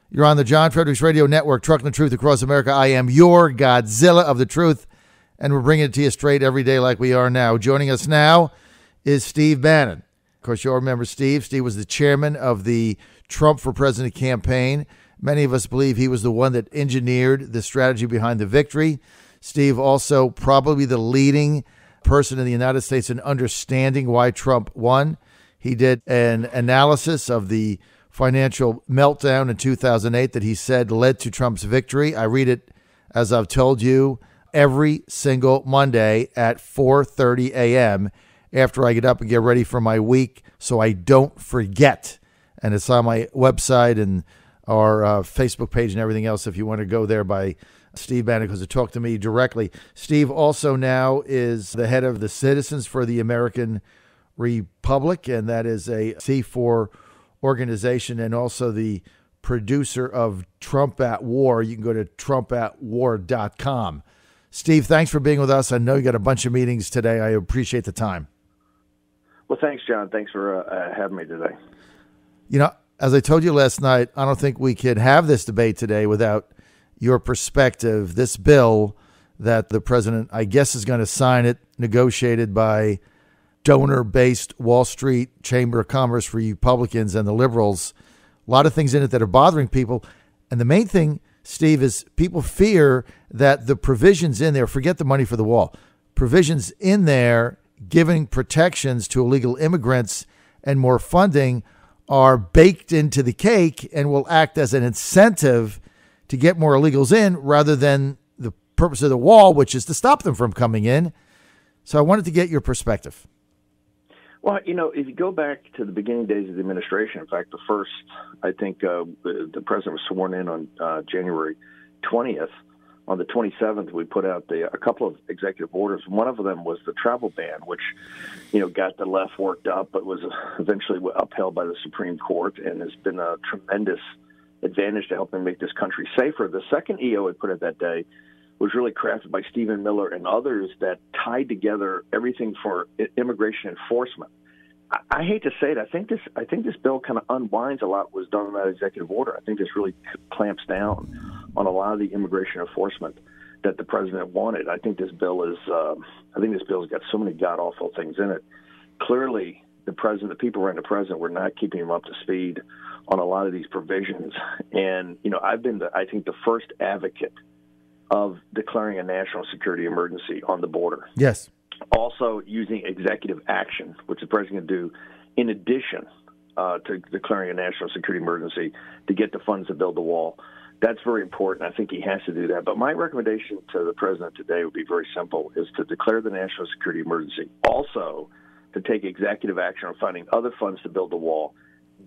You're on the John Fredericks Radio Network, trucking the truth across America. I am your Godzilla of the truth, and we're bringing it to you straight every day like we are now. Joining us now is Steve Bannon. Of course, you'll remember Steve. Steve was the chairman of the Trump for President campaign. Many of us believe he was the one that engineered the strategy behind the victory. Steve also probably the leading person in the United States in understanding why Trump won. He did an analysis of the financial meltdown in 2008 that he said led to Trump's victory. I read it, as I've told you, every single Monday at 4:30 a.m. after I get up and get ready for my week so I don't forget. And it's on my website and our Facebook page and everything else if you want to go there by Steve Bannon, because to talk to me directly. Steve also now is the head of the Citizens for the American Republic, and that is a C4 organization, and also the producer of Trump at War. You can go to trumpatwar.com. Steve, thanks for being with us. I know you got a bunch of meetings today. I appreciate the time. Well, thanks, John. Thanks for having me today. You know, as I told you last night, I don't think we could have this debate today without your perspective. This bill that the president, I guess, is going to sign it, negotiated by donor-based Wall Street Chamber of Commerce Republicans and the liberals. A lot of things in it that are bothering people. And the main thing, Steve, is people fear that the provisions in there, forget the money for the wall, provisions in there giving protections to illegal immigrants and more funding are baked into the cake and will act as an incentive to get more illegals in rather than the purpose of the wall, which is to stop them from coming in. So I wanted to get your perspective. Well, you know, if you go back to the beginning days of the administration, in fact, the first, I think the president was sworn in on January 20th. On the 27th, we put out a couple of executive orders. One of them was the travel ban, which, you know, got the left worked up, but was eventually upheld by the Supreme Court and has been a tremendous advantage to helping make this country safer. The second EO we put out that day was really crafted by Stephen Miller and others that tied together everything for immigration enforcement. I hate to say it. I think this bill kind of unwinds a lot what was done in that executive order. I think this really clamps down on a lot of the immigration enforcement that the president wanted. I think this bill has got so many god awful things in it. Clearly, the people around the president were not keeping him up to speed on a lot of these provisions. And you know, I've been I think the first advocate of declaring a national security emergency on the border. Yes. Also using executive action, which the president can do in addition to declaring a national security emergency to get the funds to build the wall. That's very important. I think he has to do that. But my recommendation to the president today would be very simple, is to declare the national security emergency. Also, to take executive action on finding other funds to build the wall.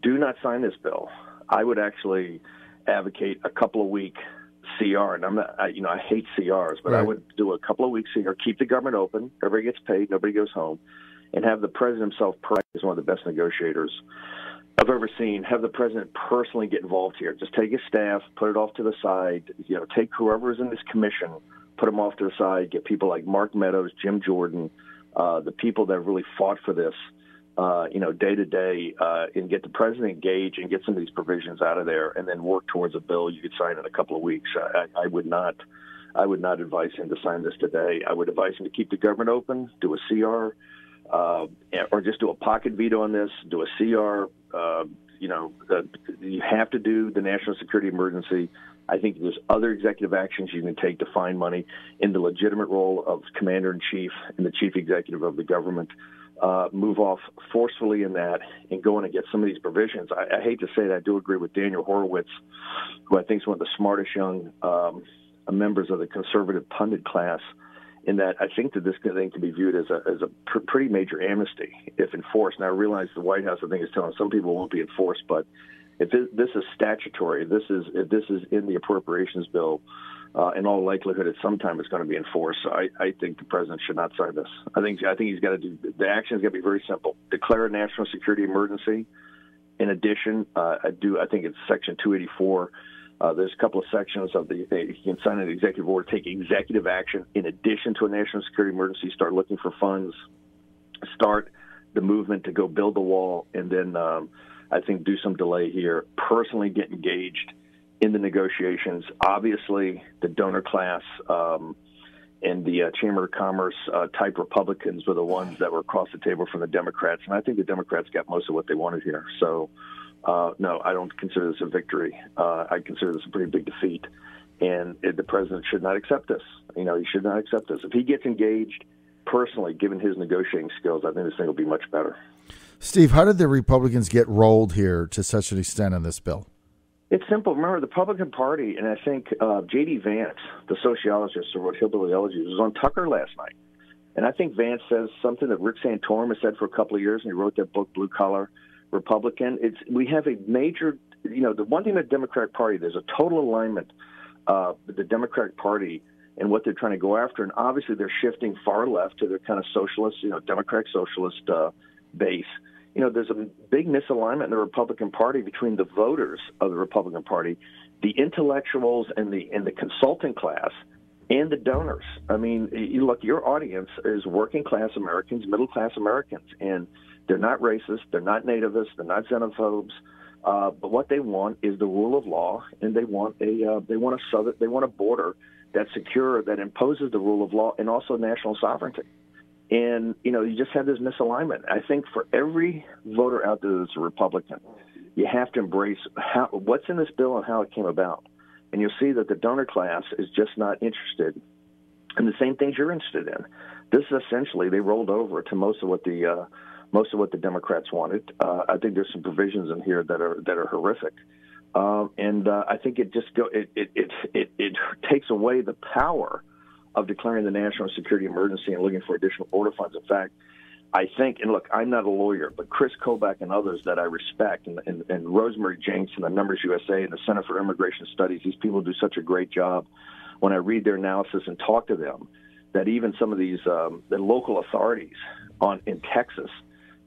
Do not sign this bill. I would actually advocate a couple of week CR, and I'm not, I hate CRs, but right. I would do a couple of weeks CR, keep the government open, everybody gets paid, nobody goes home, and have the president himself, is one of the best negotiators I've ever seen, have the president personally get involved here. Just take his staff, put it off to the side, take whoever is in this commission, put them off to the side, get people like Mark Meadows, Jim Jordan, the people that really fought for this, day to day, and get the president engaged and get some of these provisions out of there, and then work towards a bill you could sign in a couple of weeks. I would not advise him to sign this today. I would advise him to keep the government open, do a CR, or just do a pocket veto on this, do a CR. You have to do the national security emergency. I think there's other executive actions you can take to find money in the legitimate role of commander-in-chief and the chief executive of the government. Move off forcefully in that and go in and get some of these provisions. I hate to say it, I do agree with Daniel Horowitz, who I think is one of the smartest young members of the conservative pundit class, in that I think that this thing can be viewed as a pretty major amnesty if enforced. And I realize the White House, I think, is telling some people it won't be enforced, but if this is statutory, if this is in the appropriations bill, in all likelihood, at some time it's going to be enforced. So I think the president should not sign this. I think he's got to do the action is going to be very simple: declare a national security emergency. In addition, I think it's Section 284. There's a couple of sections of you can sign an executive order, take executive action in addition to a national security emergency. Start looking for funds. Start the movement to go build the wall, and then I think do some delay here. Personally, get engaged in the negotiations. Obviously, the donor class and the Chamber of Commerce type Republicans were the ones that were across the table from the Democrats, and I think the Democrats got most of what they wanted here. So, no, I don't consider this a victory. I consider this a pretty big defeat, and the president should not accept this. He should not accept this. If he gets engaged personally, given his negotiating skills, I think this thing will be much better. Steve, how did the Republicans get rolled here to such an extent on this bill? It's simple. Remember, the Republican Party, and I think J.D. Vance, the sociologist who wrote Hillbilly Elegies, was on Tucker last night. And I think Vance says something that Rick Santorum has said for a couple of years, and he wrote that book, Blue Collar Republican. We have a major, the one thing with the Democratic Party, there's a total alignment with the Democratic Party and what they're trying to go after. And obviously they're shifting far left to their kind of socialist, Democratic socialist base. There's a big misalignment in the Republican Party between the voters of the Republican Party, the intellectuals and the consulting class, and the donors. I mean, look, your audience is working class Americans, middle class Americans, and they're not racist, they're not nativists, they're not xenophobes. But what they want is the rule of law, and they want a border that's secure, that imposes the rule of law, and also national sovereignty. And, you just have this misalignment. I think for every voter out there that's a Republican, you have to embrace what's in this bill and how it came about. And you'll see that the donor class is just not interested in the same things you're interested in. This is essentially, they rolled over to most of what the Democrats wanted. I think there's some provisions in here that are horrific. And I think it takes away the power of declaring the national security emergency and looking for additional border funds. In fact, I think, and look, I'm not a lawyer, but Chris Kobach and others that I respect, and Rosemary Jenks and the Numbers USA and the Center for Immigration Studies, these people do such a great job when I read their analysis and talk to them, that even some of these the local authorities in Texas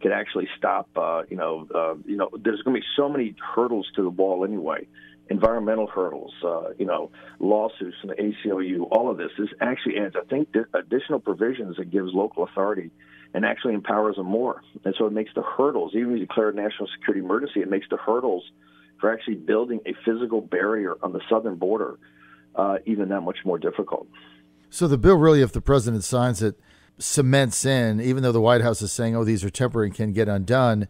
could actually stop. There's going to be so many hurdles to the wall anyway. Environmental hurdles, lawsuits from the ACLU, all of this actually adds, I think, additional provisions that gives local authority and actually empowers them more. And so it makes the hurdles, even if you declare a national security emergency, it makes the hurdles for actually building a physical barrier on the southern border even that much more difficult. So the bill really, if the president signs it, cements in, even though the White House is saying, these are temporary and can get undone,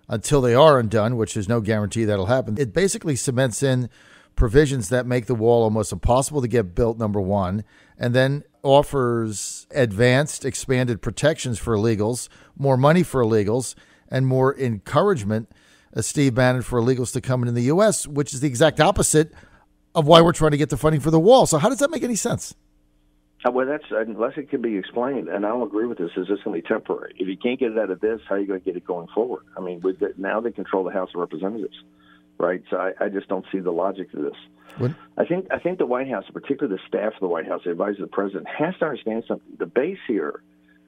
until they are undone, which there's no guarantee that'll happen. It basically cements in provisions that make the wall almost impossible to get built, number one, and then offers advanced, expanded protections for illegals, more money for illegals, and more encouragement, Steve Bannon, for illegals to come into the U.S., which is the exact opposite of why we're trying to get the funding for the wall. So how does that make any sense? Well, that's unless it can be explained, and I don't agree with this, is this going to be temporary? If you can't get it out of this, how are you going to get it going forward? I mean, now they control the House of Representatives, right? So I just don't see the logic to this. What? I think the White House, particularly the staff of the White House, the advisor of the president, has to understand something. The base here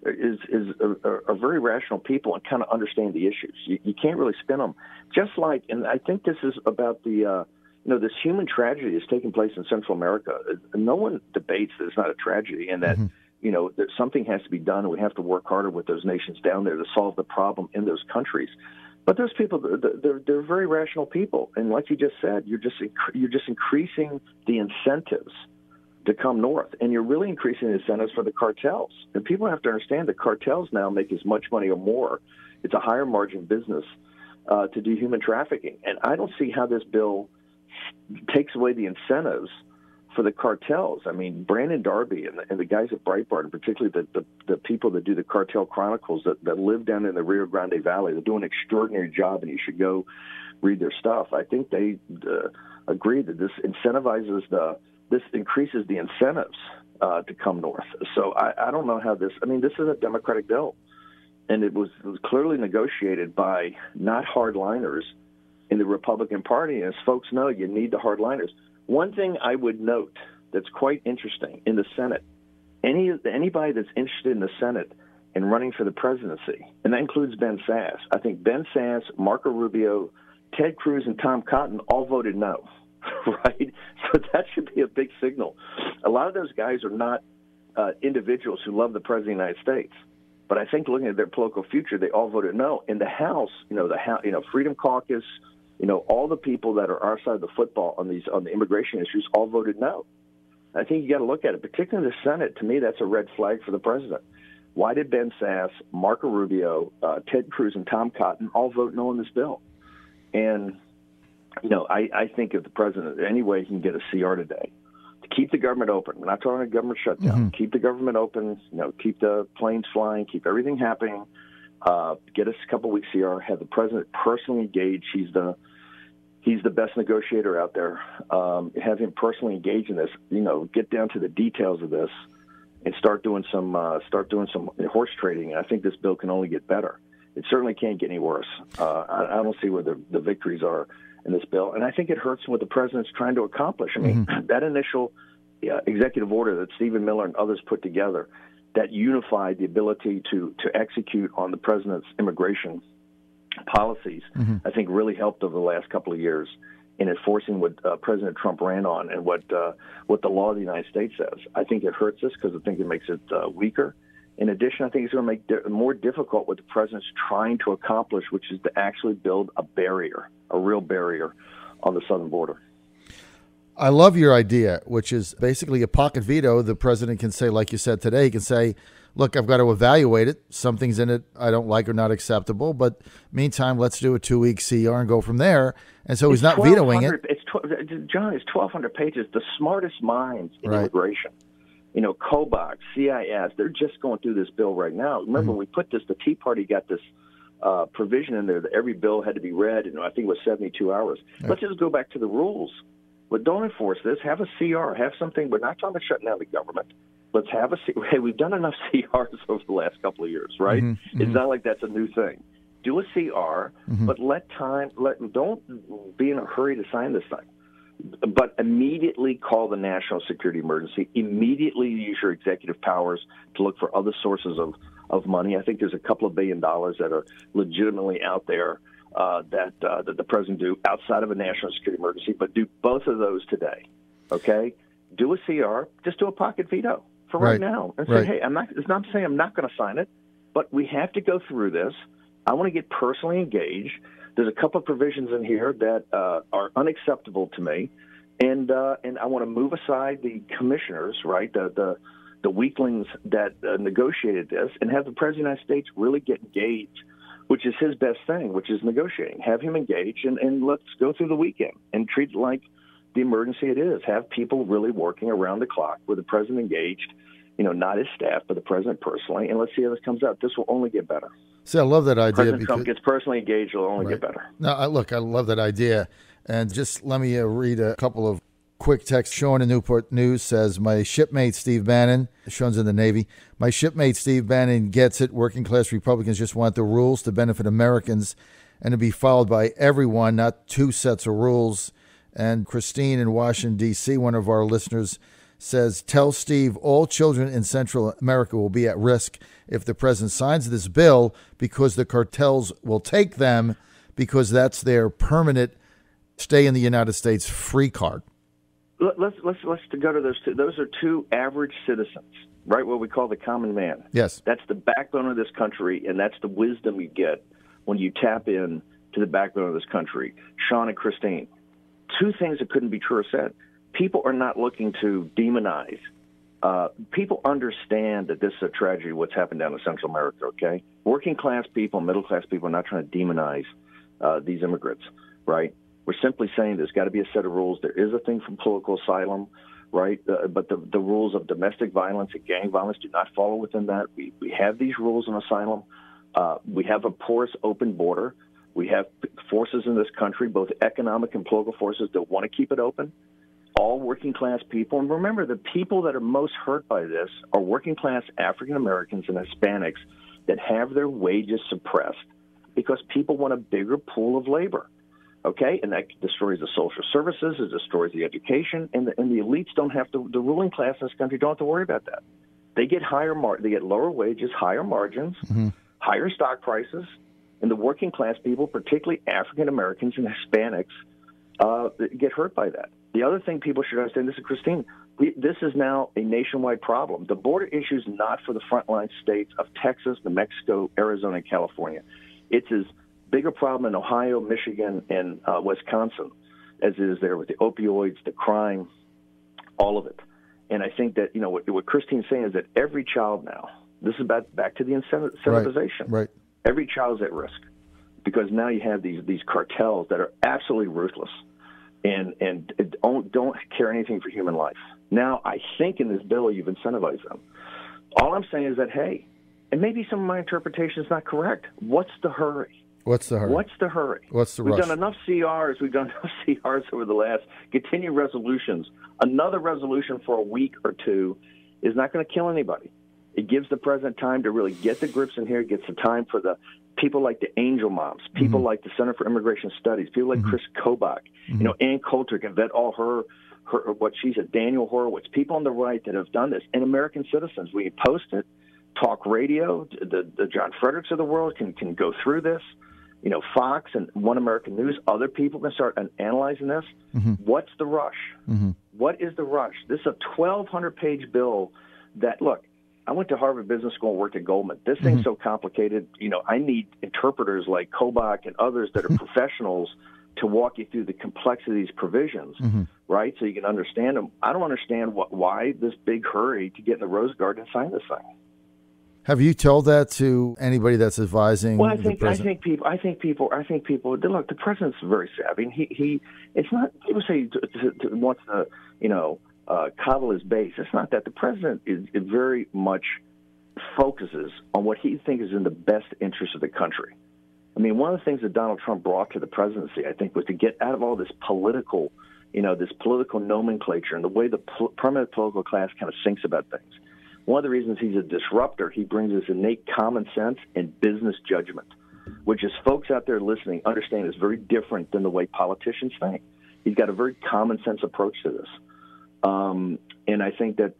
are very rational people and kind of understand the issues. You can't really spin them. Just like, and I think this is about the this human tragedy is taking place in Central America. No one debates that it's not a tragedy and that, that something has to be done and we have to work harder with those nations down there to solve the problem in those countries. But those people, they're very rational people. And like you just said, you're just increasing the incentives to come north. And you're really increasing the incentives for the cartels. And people have to understand that cartels now make as much money or more. It's a higher margin business to do human trafficking. And I don't see how this bill takes away the incentives for the cartels. I mean, Brandon Darby and the guys at Breitbart, and particularly the people that do the Cartel Chronicles that live down in the Rio Grande Valley, they're doing an extraordinary job, and you should go read their stuff. I think they agree that this this increases the incentives to come north. So I don't know how this is a Democratic bill, and it was clearly negotiated by not hardliners in the Republican Party. As folks know, you need the hardliners. One thing I would note that's quite interesting in the Senate, anybody that's interested in the Senate and running for the presidency, and that includes Ben Sass. I think Ben Sass, Marco Rubio, Ted Cruz, and Tom Cotton all voted no, right? So that should be a big signal. A lot of those guys are not individuals who love the President of the United States. But I think looking at their political future, they all voted no. In the House, Freedom Caucus, All the people that are our side of the football on the immigration issues all voted no. I think you got to look at it, particularly the Senate. To me, that's a red flag for the president. Why did Ben Sass, Marco Rubio, Ted Cruz, and Tom Cotton all vote no on this bill? And, I think if the president, any way he can get a CR today, to keep the government open. We're not talking a government shutdown. Mm-hmm. Keep the government open, keep the planes flying, keep everything happening, get us a couple weeks CR, have the president personally engage. He's the best negotiator out there. Have him personally engage in this. Get down to the details of this, and start doing some horse trading. I think this bill can only get better. It certainly can't get any worse. I don't see where the victories are in this bill, and I think it hurts what the president's trying to accomplish. I mean, that initial executive order that Stephen Miller and others put together, that unified the ability to execute on the president's immigration policies, I think really helped over the last couple of years in enforcing what President Trump ran on and what the law of the United States says. I think it hurts us because I think it makes it weaker. In addition, I think it's going to make it more difficult what the president's trying to accomplish, which is to actually build a barrier, a real barrier on the southern border. I love your idea, which is basically a pocket veto. The president can say, like you said today, he can say, look, I've got to evaluate it. Some things in it I don't like or not acceptable, but meantime, let's do a 2-week CR and go from there. And so he's not vetoing it. John, it's 1,200 pages. The smartest minds in immigration, COBOC, CIS, they're just going through this bill right now. Remember, when we put this, the Tea Party got this provision in there that every bill had to be read, and I think it was 72 hours. Right. Let's just go back to the rules. But don't enforce this. Have a CR. Have something. We're not talking about shutting down the government. Let's have a CR. Hey, we've done enough CRs over the last couple of years, right? It's not like that's a new thing. Do a CR, but let time. Don't be in a hurry to sign this thing. But immediately call the national security emergency. Immediately use your executive powers to look for other sources of money. I think there's a couple of $1 billion that are legitimately out there that the president do outside of a national security emergency, but do both of those today. Okay, do a CR, just do a pocket veto for right now, and say, hey, it's not saying I'm not going to sign it, but we have to go through this. I want to get personally engaged. There's a couple of provisions in here that are unacceptable to me, and I want to move aside the commissioners, right, the weaklings that negotiated this, and have the president of the United States really get engaged, which is his best thing, which is negotiating. Have him engage, and let's go through the weekend and treat it like the emergency it is. Have people really working around the clock with the president engaged, not his staff, but the president personally, and let's see how this comes out. This will only get better. See, I love that idea. President Trump gets personally engaged, it'll only get better. No, I love that idea. And just let me read a couple of quick texts. Sean in Newport News says, my shipmate Steve Bannon, Sean's in the Navy, my shipmate Steve Bannon gets it. Working class Republicans just want the rules to benefit Americans and to be followed by everyone, not two sets of rules. And Christine in Washington, D.C., one of our listeners, says, tell Steve all children in Central America will be at risk if the president signs this bill because the cartels will take them because that's their permanent stay in the United States free card. Let's go to those two. Those are two average citizens, right? What we call the common man. Yes. That's the backbone of this country, and that's the wisdom you get when you tap in to the backbone of this country. Sean and Christine, two things that couldn't be truer said. People are not looking to demonize. People understand that this is a tragedy, what's happened down in Central America, okay? Working class people, middle class people are not trying to demonize these immigrants, right? We're simply saying there's got to be a set of rules. There is a thing for political asylum, right? But the rules of domestic violence and gang violence do not follow within that. We have these rules on asylum. We have a porous, open border. We have forces in this country, both economic and political forces, that want to keep it open. All working class people. And remember, the people that are most hurt by this are working class African Americans and Hispanics that have their wages suppressed because people want a bigger pool of labor. Okay, and that destroys the social services, it destroys the education, and the elites don't have to. The ruling class in this country don't have to worry about that. They get they get lower wages, higher margins, higher stock prices, and the working class people, particularly African Americans and Hispanics, get hurt by that. The other thing people should understand, this is Christine, this is now a nationwide problem. The border issue is not for the frontline states of Texas, New Mexico, Arizona, and California. It's as bigger problem in Ohio, Michigan, and Wisconsin as it is there with the opioids, the crime, all of it. And I think that, what Christine's saying is that every child now, this is back to the incentivization. Right. Every child's at risk because now you have these cartels that are absolutely ruthless and don't care anything for human life. Now, I think in this bill you've incentivized them. All I'm saying is that, hey, and maybe some of my interpretation is not correct. What's the hurry? What's the hurry? What's the hurry? What's the rush? We've done enough CRs. We've done enough CRs over the last. Continue resolutions. Another resolution for a week or two is not going to kill anybody. It gives the president time to really get the grips in here. It gets the time for the people like the Angel Moms, people like the Center for Immigration Studies, people like Chris Kobach, Ann Coulter can vet all her what she's at, Daniel Horowitz, people on the right that have done this, and American citizens. We post it, talk radio, the John Fredericks of the world can go through this. Fox and One American News, other people can start analyzing this. What's the rush? What is the rush? This is a 1,200-page bill that, look, I went to Harvard Business School and worked at Goldman. This thing's so complicated. I need interpreters like Kobach and others that are professionals to walk you through the complexity of these provisions, right, so you can understand them. I don't understand why this big hurry to get in the Rose Garden and sign this thing. Have you told that to anybody that's advising? Well, I think people. Look, the president's very savvy. He it's not. People say he wants to, coddle his base. It's not that. The president is very much focuses on what he thinks is in the best interest of the country. I mean, one of the things that Donald Trump brought to the presidency, I think, was to get out of all this political, this political nomenclature and the way the permanent political class kind of thinks about things. One of the reasons he's a disruptor, he brings this innate common sense and business judgment, which is folks out there listening understand is very different than the way politicians think. He's got a very common sense approach to this. And I think that,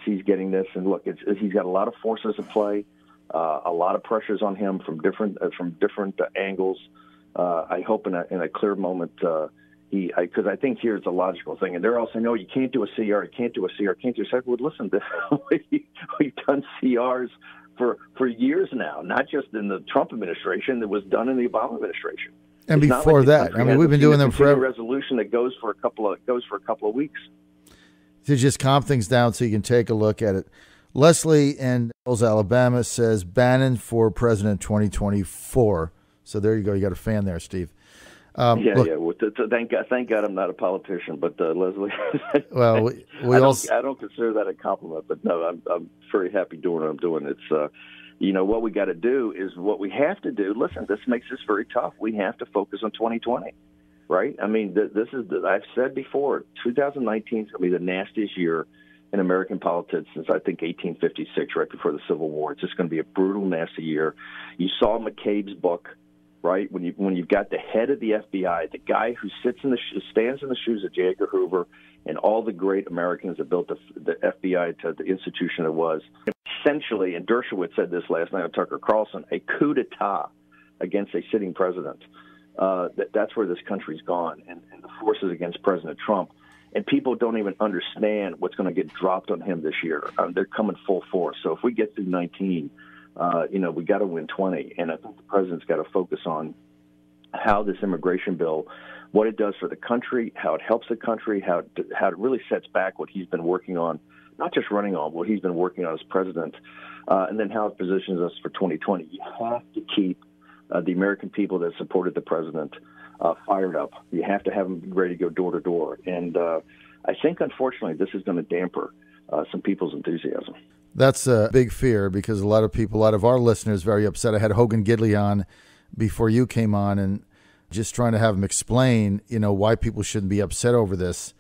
he's getting this. And look, he's got a lot of forces at play, a lot of pressures on him from different angles. I hope in a clear moment, because I think here's the logical thing, and they're all saying, "No, you can't do a CR, you can't do a CR, can't do a CR." Well, listen, we've done CRs for years now, not just in the Trump administration. It was done in the Obama administration, and it's before that. I mean, we've been doing them forever. Resolution that goes for a couple of weeks to just calm things down, so you can take a look at it. Leslie in Alabama says Bannon for president 2024. So there you go. You got a fan there, Steve. Well, thank God I'm not a politician, but Leslie. Well, I don't consider that a compliment, but no, I'm very happy doing what I'm doing. It's what we got to do is what we have to do. Listen, this makes this very tough. We have to focus on 2020, right? I mean, I've said before, 2019 is going to be the nastiest year in American politics since I think 1856, right before the Civil War. It's just going to be a brutal, nasty year. You saw McCabe's book. Right, when you've got the head of the FBI, the guy who stands in the shoes of J. Edgar Hoover and all the great Americans that built the FBI to the institution it was, essentially, and Dershowitz said this last night on Tucker Carlson, a coup d'etat against a sitting president. That's where this country's gone, and the forces against President Trump. And people don't even understand what's going to get dropped on him this year. They're coming full force. So if we get through 19, we got to win 20, and I think the president's got to focus on how this immigration bill, what it does for the country, how it helps the country, how it really sets back what he's been working on, not just running on, what he's been working on as president, and then how it positions us for 2020. You have to keep the American people that supported the president fired up. You have to have them ready to go door to door, and I think, unfortunately, this is going to damper some people's enthusiasm. That's a big fear because a lot of our listeners very upset. I had Hogan Gidley on before you came on and just trying to have him explain, why people shouldn't be upset over this.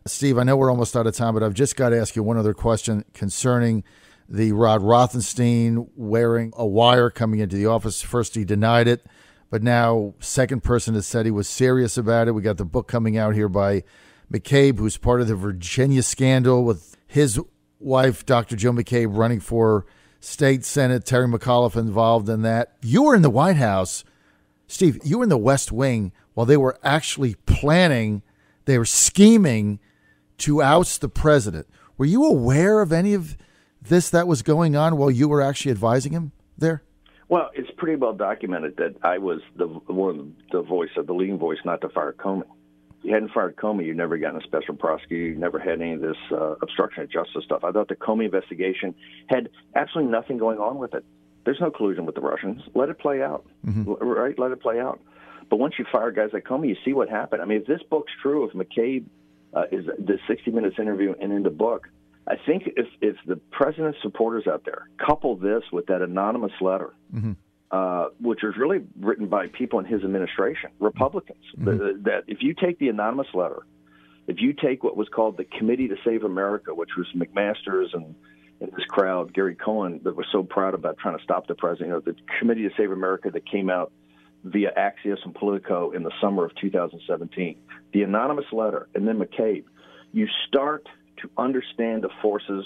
Steve, I know we're almost out of time, but I've just got to ask you one other question concerning the Rod Rothenstein wearing a wire coming into the office. First, he denied it, but now second person has said he was serious about it. We got the book coming out here by McCabe, who's part of the Virginia scandal with his wife, Dr. Joe McCabe, running for state senate, Terry McAuliffe involved in that. You were in the White House, Steve, you were in the West Wing while they were actually they were scheming to oust the president. Were you aware of any of this that was going on while you were actually advising him there? Well, it's pretty well documented that I was the leading voice not to fire Comey. If you hadn't fired Comey, you'd never gotten a special prosecutor. You never had any of this obstruction of justice stuff. I thought the Comey investigation had absolutely nothing going on with it. There's no collusion with the Russians. Let it play out, right? Let it play out. But once you fire guys like Comey, you see what happened. I mean, if this book's true, if McCabe is the 60 Minutes interview and in the book, I think if the president's supporters out there couple this with that anonymous letter, which was really written by people in his administration, Republicans, that if you take the anonymous letter, if you take what was called the Committee to Save America, which was McMaster's and this crowd, Gary Cohen, that was so proud about trying to stop the president, the Committee to Save America that came out via Axios and Politico in the summer of 2017, the anonymous letter, and then McCabe, you start to understand the forces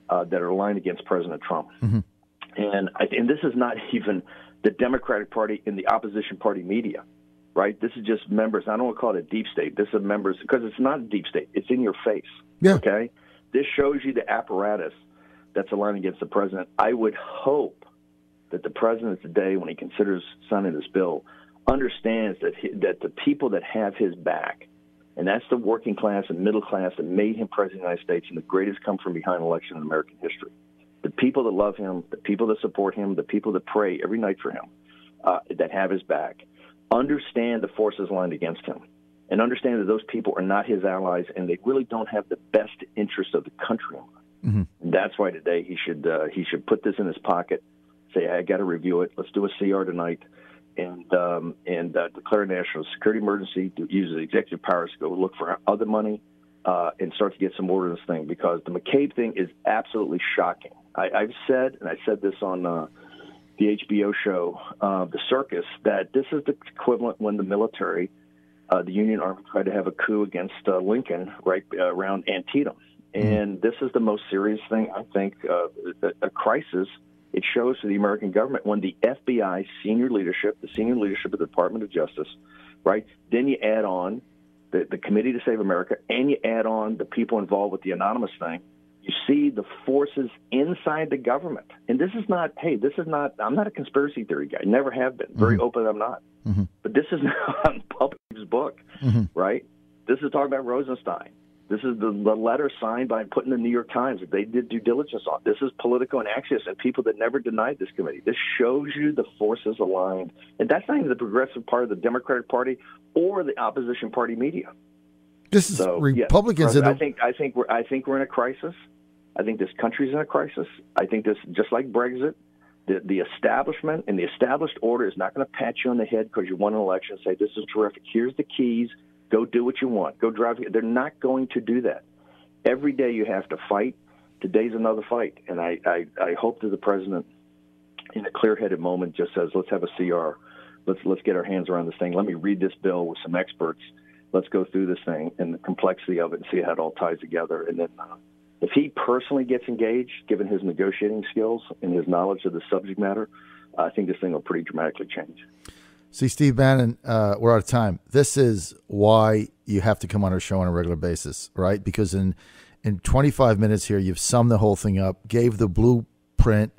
that are aligned against President Trump. And this is not even the Democratic Party and the opposition party media, right? This is just members. I don't want to call it a deep state. This is members, because it's not a deep state. It's in your face, okay? This shows you the apparatus that's aligned against the president. I would hope that the president today, when he considers signing this bill, understands that the people that have his back, and that's the working class and middle class that made him president of the United States and the greatest come-from-behind election in American history, the people that love him, the people that support him, the people that pray every night for him, that have his back, understand the forces aligned against him, and understand that those people are not his allies and they really don't have the best interest of the country in mind. And that's why today he should put this in his pocket, say, I got to review it. Let's do a CR tonight, and declare a national security emergency, to use the executive powers to go look for other money and start to get some order in this thing, because the McCabe thing is absolutely shocking. I've said, and I said this on the HBO show, The Circus, that this is the equivalent when the military, the Union Army, tried to have a coup against Lincoln right around Antietam. And this is the most serious thing, I think, a crisis it shows to the American government when the FBI senior leadership, the senior leadership of the Department of Justice, right, then you add on the Committee to Save America, and you add on the people involved with the anonymous thing, you see the forces inside the government. And this is not, I'm not a conspiracy theory guy, never have been, very open I'm not. But this is not Public's book, right? This is talking about Rosenstein. This is the letter signed by put in the New York Times that they did due diligence on. This is Politico and Axios and people that never denied this committee. This shows you the forces aligned. And that's not even the progressive part of the Democratic Party or the opposition party media. This is Republicans. Yes, I think we're in a crisis. I think this country's in a crisis. I think this, just like Brexit, the establishment and the established order is not going to pat you on the head because you won an election and say, this is terrific. Here's the keys. Go do what you want. Go drive. They're not going to do that. Every day you have to fight. Today's another fight. And I hope that the president, in a clear-headed moment, just says, let's have a CR. Let's get our hands around this thing. Let me read this bill with some experts. Let's go through this thing and the complexity of it and see how it all ties together. And then if he personally gets engaged, given his negotiating skills and his knowledge of the subject matter, I think this thing will pretty dramatically change. See, Steve Bannon, we're out of time. This is why you have to come on our show on a regular basis, right? Because in 25 minutes here, you've summed the whole thing up, gave the blueprint,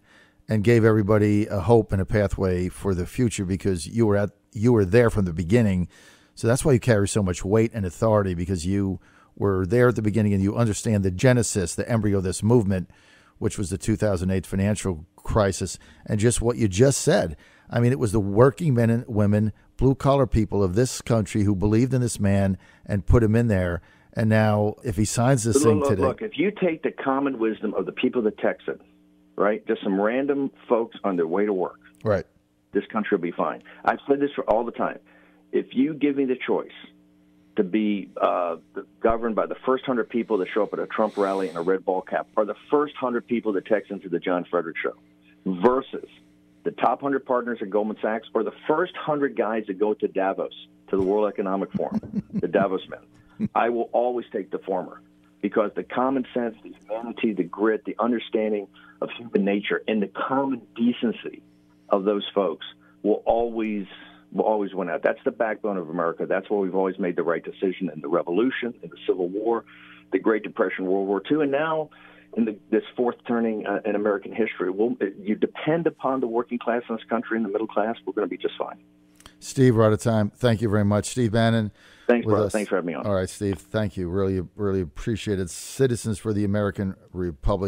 and gave everybody a hope and a pathway for the future, because you were there from the beginning. So that's why you carry so much weight and authority, because you were there at the beginning and you understand the genesis, the embryo of this movement, which was the 2008 financial crisis, and just what you just said. I mean, it was the working men and women, blue-collar people of this country who believed in this man and put him in there. And now, if he signs this thing today... Look, if you take the common wisdom of the people that texted, right, just some random folks on their way to work, right, this country will be fine. I've said this for all the time. If you give me the choice to be governed by the first 100 people that show up at a Trump rally in a red ball cap, or the first 100 people that text into the John Frederick Show, versus the top 100 partners at Goldman Sachs, or the first 100 guys that go to Davos, to the World Economic Forum, the Davos men, I will always take the former, because the common sense, the humanity, the grit, the understanding of human nature, and the common decency of those folks will always win out. That's the backbone of America. That's why we've always made the right decision in the Revolution, in the Civil War, the Great Depression, World War II, and now in this fourth turning in American history. You depend upon the working class in this country and the middle class, we're going to be just fine. Steve, we're out of time. Thank you very much. Steve Bannon. Thanks, brother. Thanks for having me on. All right, Steve. Thank you. Really, really appreciate it. Citizens for the American Republic.